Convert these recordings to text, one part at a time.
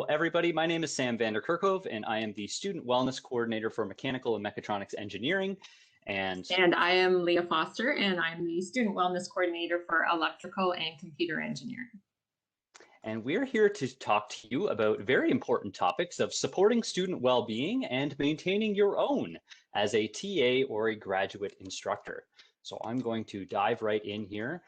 everybody, my name is Sam Vandekerckhove, and I am the Student Wellness Coordinator for Mechanical and Mechatronics Engineering. And I am Leah Foster, and I'm the Student Wellness Coordinator for Electrical and Computer Engineering. And we're here to talk to you about very important topics of supporting student well-being and maintaining your own as a TA or a graduate instructor. So I'm going to dive right in here.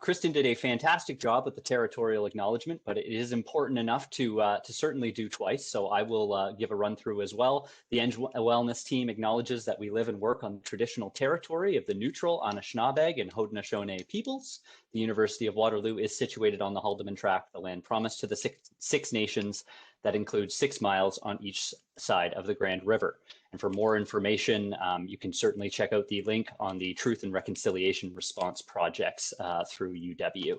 Kristen did a fantastic job with the Territorial Acknowledgement, but it is important enough to certainly do twice. So I will give a run through as well. The ENGWellness team acknowledges that we live and work on the traditional territory of the neutral Anishinaabe and Haudenosaunee peoples. The University of Waterloo is situated on the Haldimand Tract, the land promised to the six nations that includes 6 miles on each side of the Grand River. And for more information, you can certainly check out the link on the Truth and Reconciliation Response projects through UW.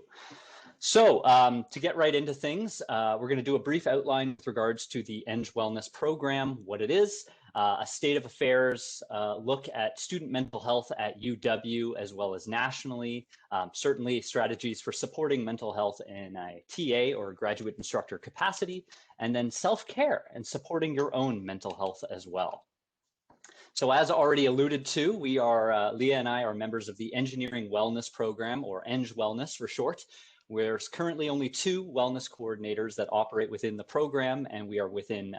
So to get right into things, we're going to do a brief outline with regards to the ENGWellness program, what it is, a state of affairs, look at student mental health at UW as well as nationally, certainly strategies for supporting mental health in a TA or graduate instructor capacity, and then self-care and supporting your own mental health as well. So as already alluded to, we are, Leah and I are members of the Engineering Wellness Program, or ENGWellness for short. There's currently only 2 wellness coordinators that operate within the program, and we are within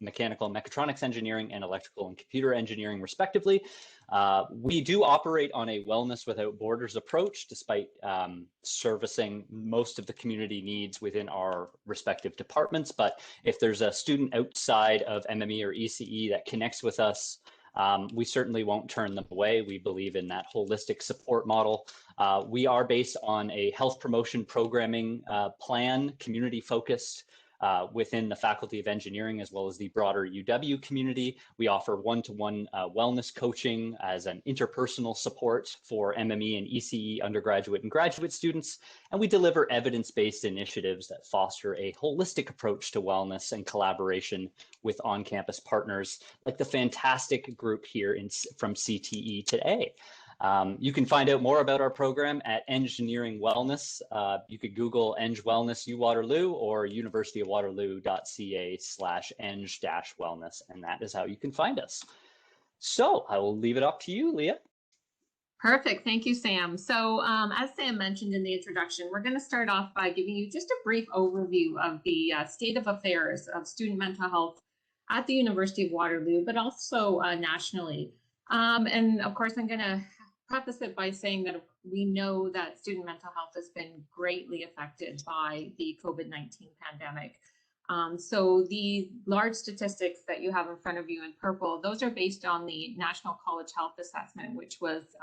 mechanical and mechatronics engineering and electrical and computer engineering, respectively. We do operate on a wellness without borders approach, despite servicing most of the community needs within our respective departments. But if there's a student outside of MME or ECE that connects with us, we certainly won't turn them away. We believe in that holistic support model. We are based on a health promotion programming plan, community focused within the Faculty of Engineering as well as the broader UW community. We offer one-to-one wellness coaching as an interpersonal support for MME and ECE undergraduate and graduate students. And we deliver evidence-based initiatives that foster a holistic approach to wellness and collaboration with on-campus partners like the fantastic group here from CTE today. You can find out more about our program at Engineering Wellness. You could Google ENGWellness UWaterloo or universityofwaterloo.ca/eng-wellness, and that is how you can find us. So I will leave it up to you, Leah. Perfect. Thank you, Sam. So as Sam mentioned in the introduction, we're going to start off by giving you just a brief overview of the state of affairs of student mental health at the University of Waterloo, but also nationally. And of course, I'm going to preface it by saying that we know that student mental health has been greatly affected by the COVID-19 pandemic. So the large statistics that you have in front of you in purple, those are based on the National College Health Assessment, which was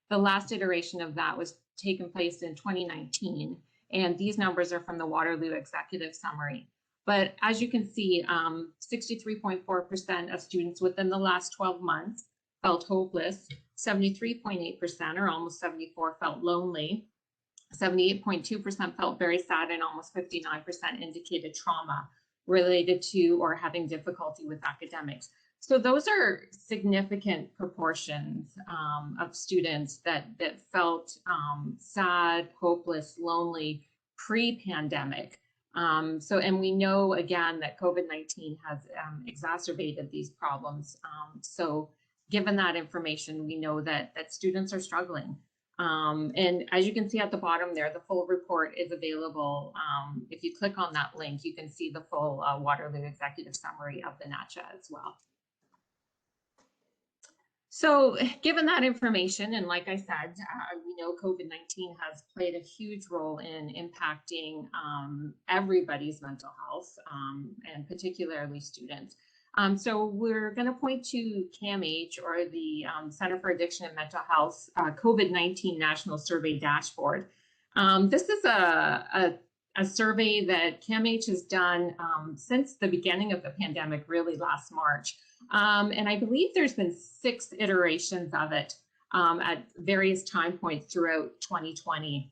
the last iteration of that was taken place in 2019. And these numbers are from the Waterloo Executive Summary. But as you can see, 63.4% of students within the last 12 months felt hopeless, 73.8% or almost 74% felt lonely, 78.2% felt very sad, and almost 59% indicated trauma related to or having difficulty with academics. So those are significant proportions of students that felt sad, hopeless, lonely pre-pandemic. And we know again that COVID-19 has exacerbated these problems. So given that information, we know that students are struggling. And as you can see at the bottom there, the full report is available. If you click on that link, you can see the full Waterloo Executive Summary of the NACHA as well. So given that information, and like I said, we know COVID-19 has played a huge role in impacting everybody's mental health, and particularly students. So we're going to point to CAMH, or the Center for Addiction and Mental Health COVID-19 National Survey Dashboard. This is a survey that CAMH has done since the beginning of the pandemic, really last March. And I believe there's been 6 iterations of it at various time points throughout 2020.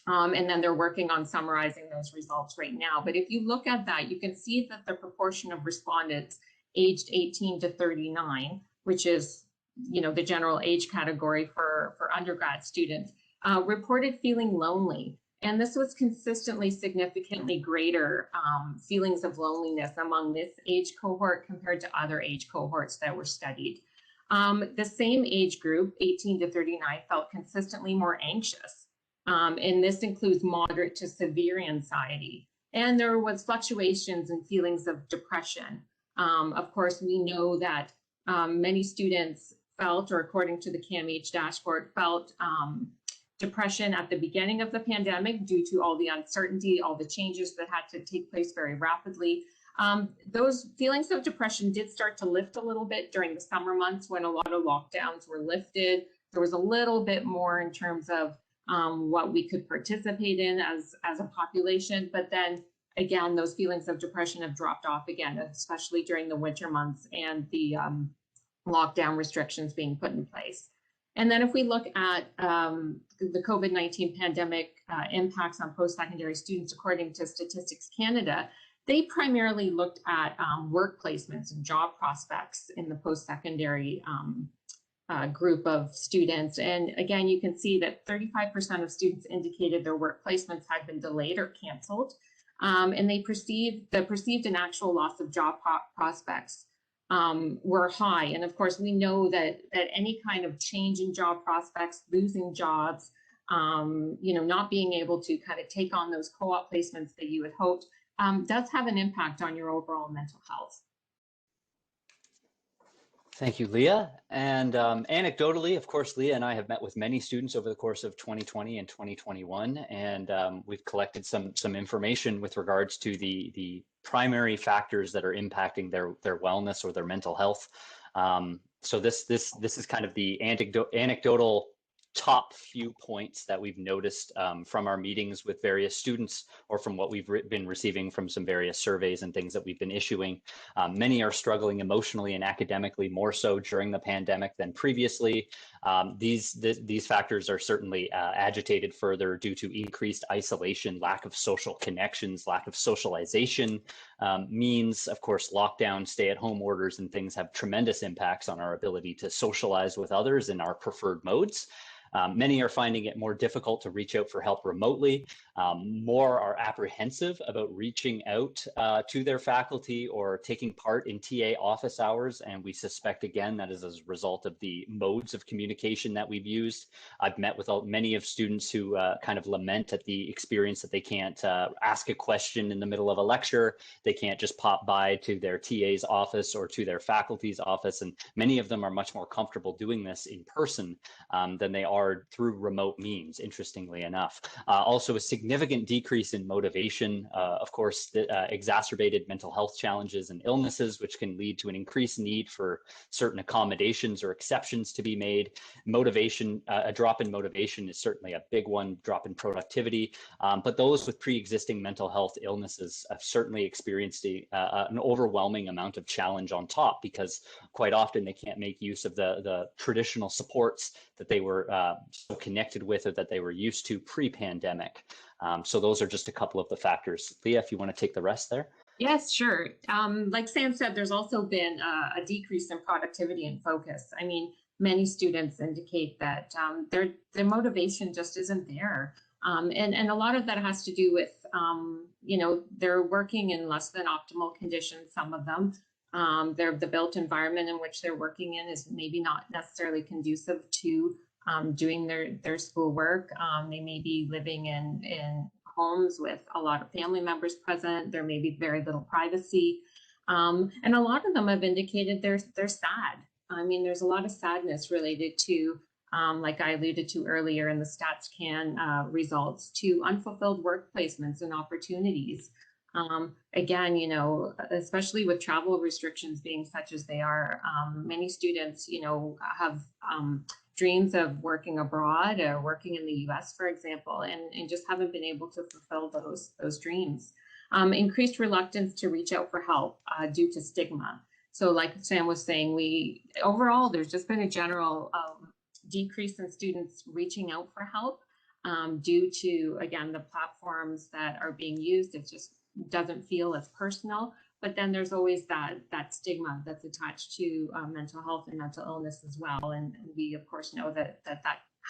And then they're working on summarizing those results right now. But if you look at that, you can see that the proportion of respondents aged 18 to 39, which is, the general age category for undergrad students, reported feeling lonely And this was consistently significantly greater feelings of loneliness among this age cohort compared to other age cohorts that were studied. The same age group, 18 to 39, felt consistently more anxious. And this includes moderate to severe anxiety. And there was fluctuations in feelings of depression. Of course, we know that many students felt, or according to the CAMH dashboard, felt depression at the beginning of the pandemic due to all the uncertainty, all the changes that had to take place very rapidly. Those feelings of depression did start to lift a little bit during the summer months when a lot of lockdowns were lifted. There was a little bit more in terms of what we could participate in as a population, but then again, those feelings of depression have dropped off again, especially during the winter months and the lockdown restrictions being put in place. And then if we look at the COVID-19 pandemic impacts on post-secondary students, according to Statistics Canada, they primarily looked at work placements and job prospects in the post-secondary group of students. And again, you can see that 35% of students indicated their work placements had been delayed or canceled. And they perceived and actual loss of job prospects were high. And of course, we know that any kind of change in job prospects, losing jobs, not being able to kind of take on those co-op placements that you had hoped, does have an impact on your overall mental health. Thank you, Leah. And anecdotally, of course, Leah and I have met with many students over the course of 2020 and 2021, and we've collected some information with regards to the primary factors that are impacting their wellness or their mental health. So this is kind of the anecdotal top few points that we've noticed from our meetings with various students, or from what we've been receiving from some various surveys and things that we've been issuing. Many are struggling emotionally and academically more so during the pandemic than previously. These factors are certainly agitated further due to increased isolation, lack of social connections, lack of socialization. Means, of course, lockdown, stay-at-home orders and things have tremendous impacts on our ability to socialize with others in our preferred modes. Many are finding it more difficult to reach out for help remotely. More are apprehensive about reaching out to their faculty or taking part in TA office hours. And we suspect, again, that is as a result of the modes of communication that we've used. I've met with many of students who kind of lament at the experience that they can't ask a question in the middle of a lecture. They can't just pop by to their TA's office or to their faculty's office. And many of them are much more comfortable doing this in person than they are through remote means, interestingly enough. Also a significant decrease in motivation, of course, exacerbated mental health challenges and illnesses, which can lead to an increased need for certain accommodations or exceptions to be made. Motivation, a drop in motivation is certainly a big one, drop in productivity, but those with pre-existing mental health illnesses have certainly experienced an overwhelming amount of challenge on top, because quite often they can't make use of the traditional supports that they were so connected with, or that they were used to pre-pandemic. So those are just a couple of the factors. Leah, if you want to take the rest there. Yes, sure. Like Sam said, there's also been a decrease in productivity and focus. I mean, many students indicate that their motivation just isn't there. And a lot of that has to do with, they're working in less than optimal conditions, some of them. The built environment in which they're working in is maybe not necessarily conducive to doing their schoolwork. They may be living in homes with a lot of family members present. There may be very little privacy. And a lot of them have indicated they're sad. I mean, there's a lot of sadness related to, like I alluded to earlier in the StatsCan results, to unfulfilled work placements and opportunities. Again, especially with travel restrictions being such as they are, many students, have dreams of working abroad or working in the US, for example, and just haven't been able to fulfill those dreams. Increased reluctance to reach out for help due to stigma. So like Sam was saying, overall, there's just been a general decrease in students reaching out for help due to, again, the platforms that are being used. It just doesn't feel as personal. But then there's always that stigma that's attached to mental health and mental illness as well. And we, of course, know that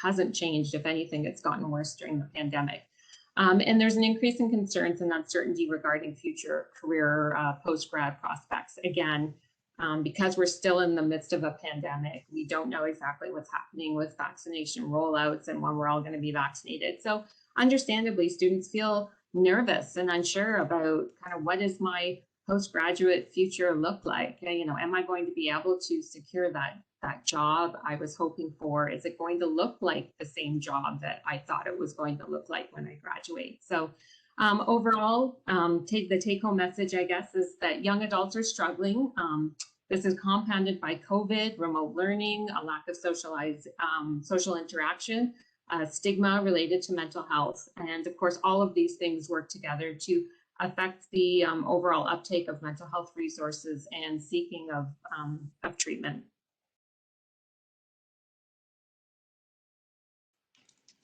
hasn't changed. If anything, it's gotten worse during the pandemic. And there's an increase in concerns and uncertainty regarding future career post-grad prospects. Again, because we're still in the midst of a pandemic, we don't know exactly what's happening with vaccination rollouts and when we're all going to be vaccinated. So understandably, students feel nervous and unsure about kind of what is my postgraduate future look like? You know, am I going to be able to secure that job I was hoping for? Is it going to look like the same job that I thought it was going to look like when I graduate? So overall, the take-home message, I guess, is that young adults are struggling. This is compounded by COVID, remote learning, a lack of social interaction, stigma related to mental health. And of course, all of these things work together to affect the overall uptake of mental health resources and seeking of treatment.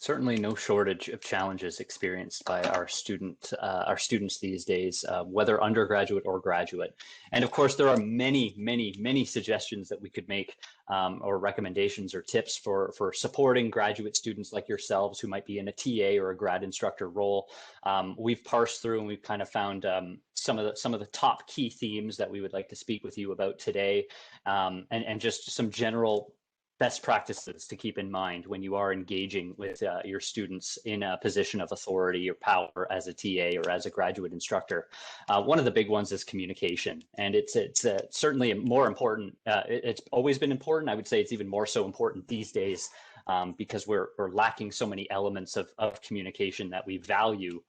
Certainly no shortage of challenges experienced by our students these days, whether undergraduate or graduate. And of course, there are many suggestions that we could make, or recommendations or tips for supporting graduate students like yourselves who might be in a TA or a grad instructor role. We've parsed through and we've kind of found some of the top key themes that we would like to speak with you about today, and just some general best practices to keep in mind when you are engaging with your students in a position of authority or power as a TA or as a graduate instructor. One of the big ones is communication, and it's certainly more important. It's always been important. I would say it's even more so important these days, because we're lacking so many elements of communication that we value,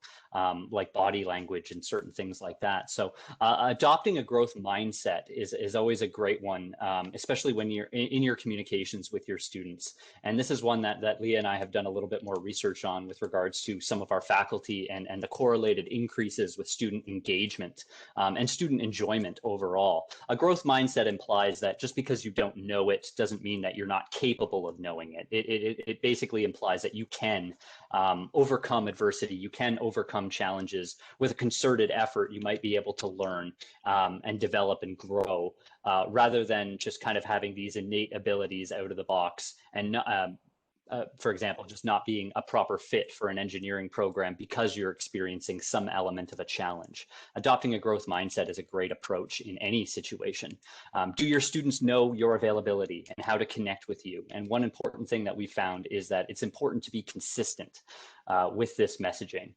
like body language and certain things like that. So adopting a growth mindset is always a great one, especially when you're in your communications with your students. And this is one that Leah and I have done a little bit more research on with regards to some of our faculty and the correlated increases with student engagement and student enjoyment overall. A growth mindset implies that just because you don't know it doesn't mean that you're not capable of knowing it. It basically implies that you can overcome adversity, you can overcome challenges. With a concerted effort, you might be able to learn and develop and grow, rather than just kind of having these innate abilities out of the box and for example, just not being a proper fit for an engineering program because you're experiencing some element of a challenge. Adopting a growth mindset is a great approach in any situation. Do your students know your availability and how to connect with you? And one important thing that we found is that it's important to be consistent with this messaging.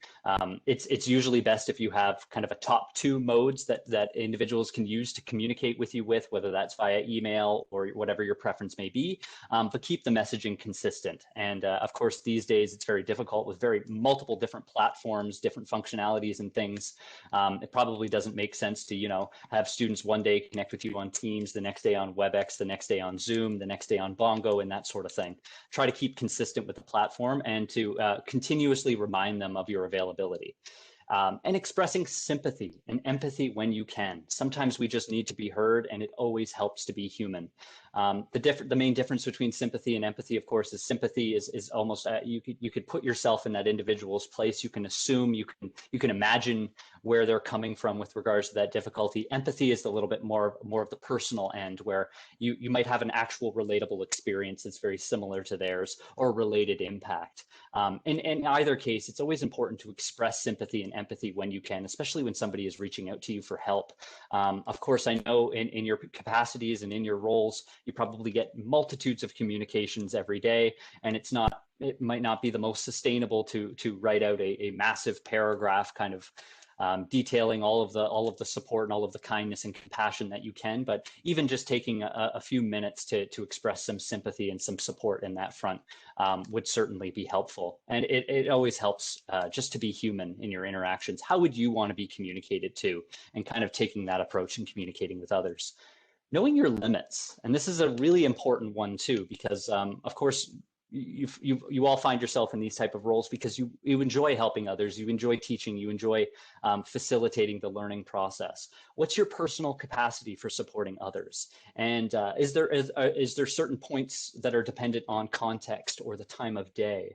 It's usually best if you have kind of a top two modes that individuals can use to communicate with you with, whether that's via email or whatever your preference may be, but keep the messaging consistent. And of course, these days it's very difficult with multiple different platforms, different functionalities and things. It probably doesn't make sense to, have students one day connect with you on Teams, the next day on WebEx, the next day on Zoom, the next day on Bongo, and that sort of thing. Try to keep consistent with the platform and to continuously remind them of your availability. And expressing sympathy and empathy when you can. Sometimes we just need to be heard, and it always helps to be human. The main difference between sympathy and empathy, of course, is sympathy is almost you could put yourself in that individual's place. You can assume, you can imagine where they're coming from with regards to that difficulty. Empathy is a little bit more of the personal end, where you might have an actual relatable experience that's very similar to theirs or related impact. In either case, it's always important to express sympathy and empathy when you can, especially when somebody is reaching out to you for help. Of course, I know in your capacities and in your roles, you probably get multitudes of communications every day, and it might not be the most sustainable to write out a massive paragraph kind of detailing all of the support and all of the kindness and compassion that you can, but even just taking a few minutes to express some sympathy and some support in that front would certainly be helpful. And it always helps just to be human in your interactions. How would you want to be communicated to? And kind of taking that approach and communicating with others. Knowing your limits, and this is a really important one too, because of course, you all find yourself in these type of roles because you enjoy helping others, you enjoy teaching, you enjoy facilitating the learning process. What's your personal capacity for supporting others? And is there certain points that are dependent on context or the time of day?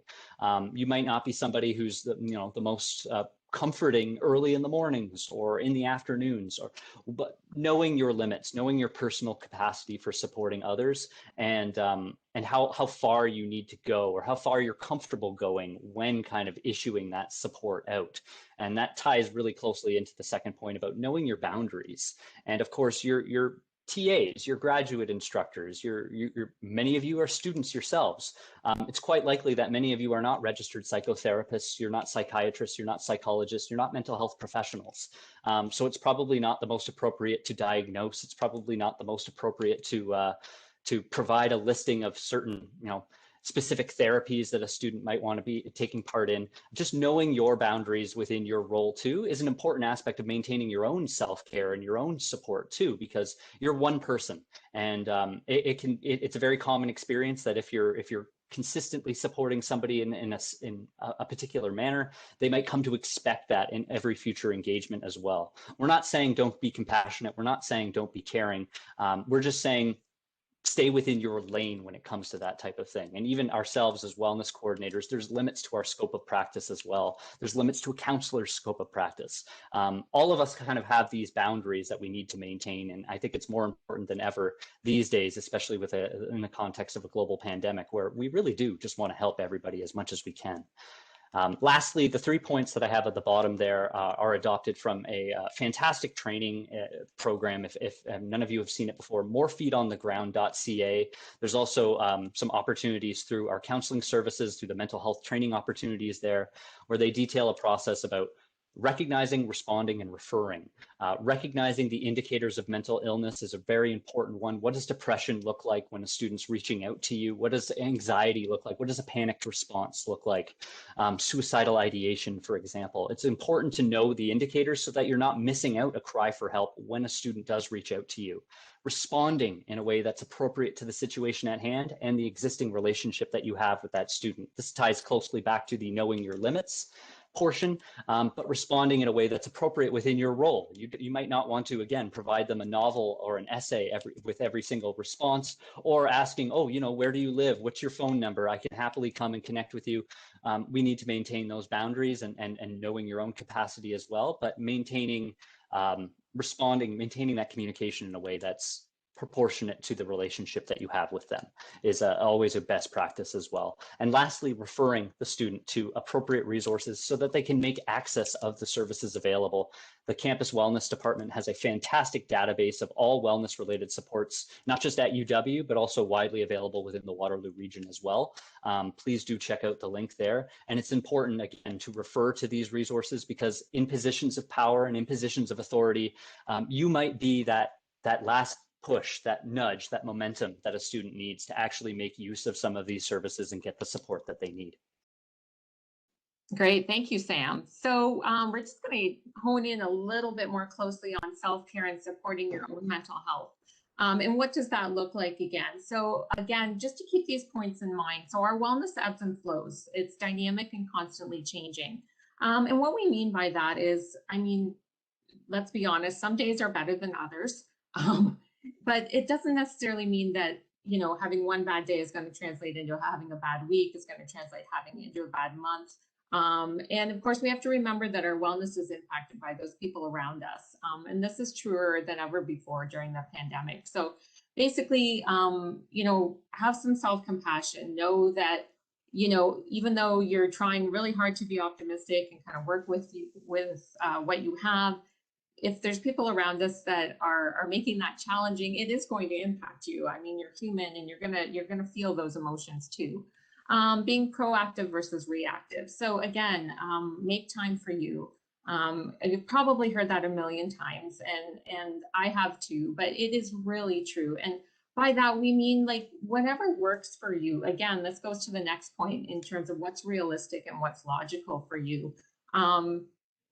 You might not be somebody who's the most comforting early in the mornings or in the afternoons, but knowing your limits, knowing your personal capacity for supporting others, and how far you need to go, or how far you're comfortable going when kind of issuing that support out. And that ties really closely into the second point about knowing your boundaries. And of course, your TAs, your graduate instructors, many of you are students yourselves. It's quite likely that many of you are not registered psychotherapists, you're not psychiatrists, you're not psychologists, you're not mental health professionals. So it's probably not the most appropriate to diagnose. It's probably not the most appropriate to provide a listing of certain, specific therapies that a student might want to be taking part in. Just knowing your boundaries within your role too is an important aspect of maintaining your own self-care and your own support too, because you're one person, and it's a very common experience that if you're consistently supporting somebody in a particular manner, they might come to expect that in every future engagement as well. We're not saying don't be compassionate. We're not saying don't be caring. We're just saying stay within your lane when it comes to that type of thing. And even ourselves as wellness coordinators, there's limits to our scope of practice as well. There's limits to a counselor's scope of practice. All of us kind of have these boundaries that we need to maintain. And I think it's more important than ever these days, especially in the context of a global pandemic, where we really do just want to help everybody as much as we can. Lastly, the 3 points that I have at the bottom there are adopted from a fantastic training program. If none of you have seen it before, morefeetontheground.ca. There's also some opportunities through our counseling services, through the mental health training opportunities there, where they detail a process about recognizing, responding, and referring. Recognizing the indicators of mental illness is a very important one. What does depression look like when a student's reaching out to you? What does anxiety look like? What does a panicked response look like? Suicidal ideation, for example. It's important to know the indicators so that you're not missing out a cry for help when a student does reach out to you. Responding in a way that's appropriate to the situation at hand and the existing relationship that you have with that student. This ties closely back to the knowing your limits portion, but responding in a way that's appropriate within your role. You might not want to, again, provide them a novel or an essay with every single response, or asking, oh, where do you live? What's your phone number? I can happily come and connect with you. We need to maintain those boundaries and knowing your own capacity as well, but maintaining that communication in a way that's proportionate to the relationship that you have with them is always a best practice as well. And lastly, referring the student to appropriate resources so that they can make access of the services available. The Campus Wellness Department has a fantastic database of all wellness related supports, not just at UW, but also widely available within the Waterloo region as well. Please do check out the link there. And it's important, again, to refer to these resources, because in positions of power and in positions of authority, you might be that last push, that nudge, that momentum that a student needs to actually make use of some of these services and get the support that they need. Great, thank you, Sam. So we're just going to hone in a little bit more closely on self-care and supporting your own mental health. And what does that look like again? So again, just to keep these points in mind, so our wellness ebbs and flows. It's dynamic and constantly changing. And what we mean by that is, let's be honest, some days are better than others. But it doesn't necessarily mean that, having one bad day is going to translate into having a bad week, is going to translate having into a bad month. And of course, we have to remember that our wellness is impacted by those people around us. And this is truer than ever before during the pandemic. So basically, have some self-compassion. Know that, even though you're trying really hard to be optimistic and kind of work with what you have, if there's people around us that are making that challenging, it is going to impact you. You're human, and you're gonna feel those emotions too. Being proactive versus reactive. So again, make time for you. You've probably heard that a million times, and I have too, but it is really true. And by that, we mean like whatever works for you. Again, this goes to the next point in terms of what's realistic and what's logical for you.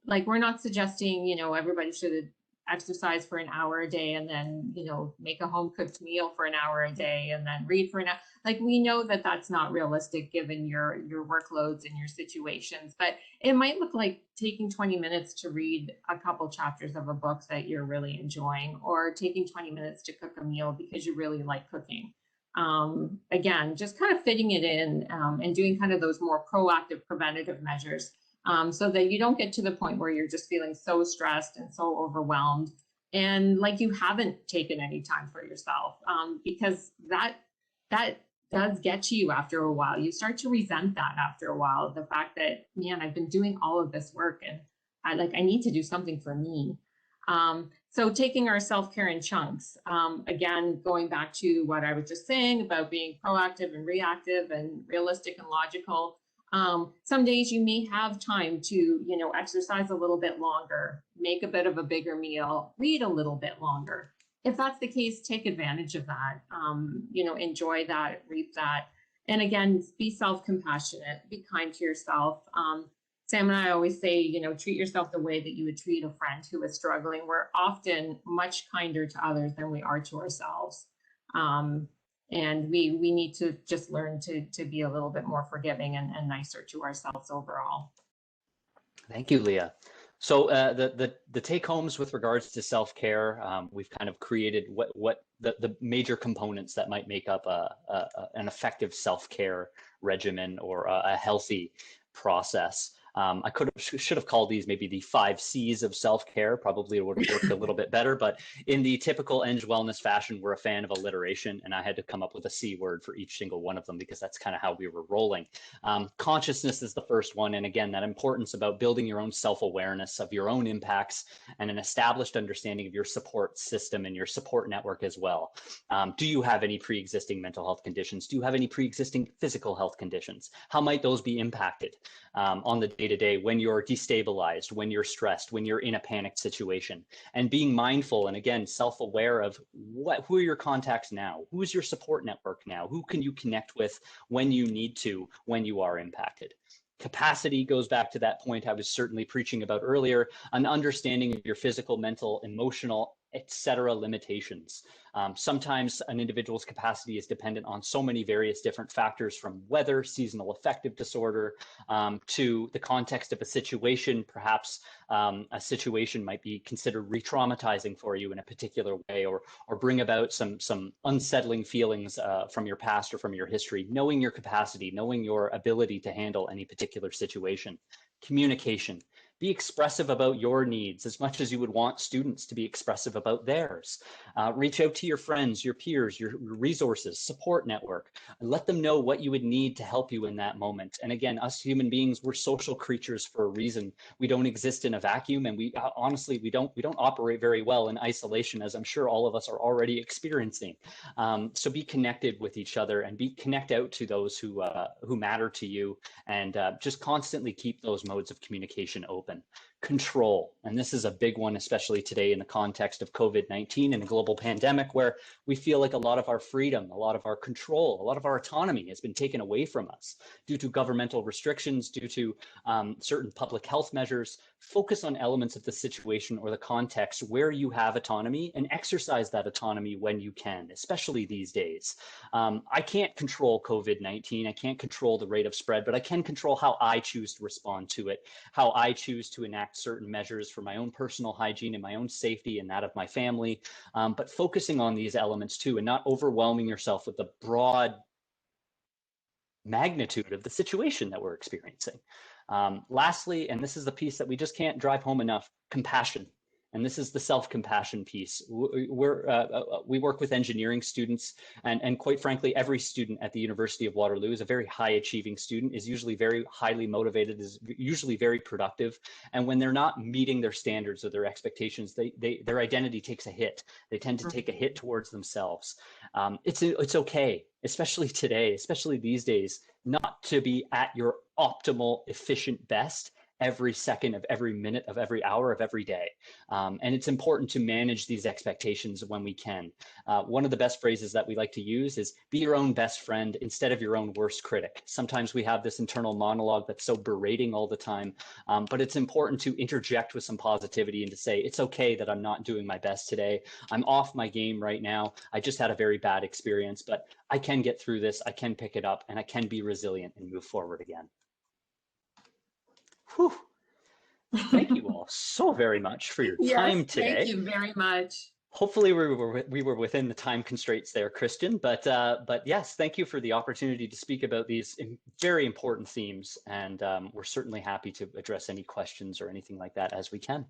Like, we're not suggesting, everybody should exercise for an hour a day and then, make a home cooked meal for an hour a day and then read for an hour. Like, we know that that's not realistic given your workloads and your situations, but it might look like taking 20 minutes to read a couple chapters of a book that you're really enjoying, or taking 20 minutes to cook a meal because you really like cooking. Again, just kind of fitting it in and doing kind of those more proactive preventative measures. so that you don't get to the point where you're just feeling so stressed and so overwhelmed and like you haven't taken any time for yourself, because that does get to you after a while. You start to resent that after a while, the fact that, man, I've been doing all of this work and I need to do something for me. So taking our self-care in chunks, again, going back to what I was just saying about being proactive and reactive and realistic and logical. Some days you may have time to, exercise a little bit longer, make a bit of a bigger meal, read a little bit longer. If that's the case, take advantage of that, enjoy that, reap that. And again, be self-compassionate, be kind to yourself. Sam and I always say, treat yourself the way that you would treat a friend who is struggling. We're often much kinder to others than we are to ourselves. And we need to just learn to be a little bit more forgiving and nicer to ourselves overall. Thank you, Leah. So the take homes with regards to self-care, we've kind of created what the major components that might make up an effective self-care regimen or a healthy process. I should have called these maybe the 5 C's of self-care. Probably it would have worked a little bit better, but in the typical ENGWellness fashion, we're a fan of alliteration, and I had to come up with a C word for each single one of them because that's kind of how we were rolling. Consciousness is the first one, and again, that importance about building your own self-awareness of your own impacts and an established understanding of your support system and your support network as well. Do you have any pre-existing mental health conditions? Do you have any pre-existing physical health conditions? How might those be impacted on the day-to-day when you're destabilized, when you're stressed, when you're in a panicked situation? And being mindful and, again, self-aware of who are your contacts now? Who's your support network now? Who can you connect with when you need to, when you are impacted? Capacity goes back to that point I was certainly preaching about earlier, an understanding of your physical, mental, emotional, etc. limitations. Sometimes an individual's capacity is dependent on so many various different factors, from weather, seasonal affective disorder, to the context of a situation. Perhaps a situation might be considered re-traumatizing for you in a particular way, or bring about some unsettling feelings from your past or from your history. Knowing your capacity, knowing your ability to handle any particular situation. Communication. Be expressive about your needs as much as you would want students to be expressive about theirs. Reach out to your friends, your peers, your resources, support network. Let them know what you would need to help you in that moment. And again, us human beings, we're social creatures for a reason. We don't exist in a vacuum, and we honestly, we don't operate very well in isolation, as I'm sure all of us are already experiencing. So be connected with each other and connect out to those who matter to you, and just constantly keep those modes of communication open. Control, and this is a big one, especially today in the context of COVID-19 and a global pandemic, where we feel like a lot of our freedom, a lot of our control, a lot of our autonomy has been taken away from us due to governmental restrictions, due to certain public health measures. Focus on elements of the situation or the context where you have autonomy, and exercise that autonomy when you can, especially these days. I can't control COVID-19. I can't control the rate of spread, but I can control how I choose to respond to it, how I choose to enact certain measures for my own personal hygiene and my own safety and that of my family. But focusing on these elements too, and not overwhelming yourself with the broad magnitude of the situation that we're experiencing. Lastly, and this is the piece that we just can't drive home enough, compassion. And this is the self-compassion piece. We work with engineering students, and quite frankly, every student at the University of Waterloo is a very high-achieving student, is usually very highly motivated, is usually very productive. And when they're not meeting their standards or their expectations, their identity takes a hit. They tend to take a hit towards themselves. It's okay, especially today, especially these days, not to be at your optimal, efficient best every second of every minute of every hour of every day. And it's important to manage these expectations when we can. One of the best phrases that we like to use is be your own best friend instead of your own worst critic. Sometimes we have this internal monologue that's so berating all the time, but it's important to interject with some positivity and to say, it's okay that I'm not doing my best today. I'm off my game right now. I just had a very bad experience, but I can get through this. I can pick it up, and I can be resilient and move forward again. Whew. Thank you all so very much for your time today. Thank you very much. Hopefully we were within the time constraints there, Christian. But yes, thank you for the opportunity to speak about these very important themes, and we're certainly happy to address any questions or anything like that as we can.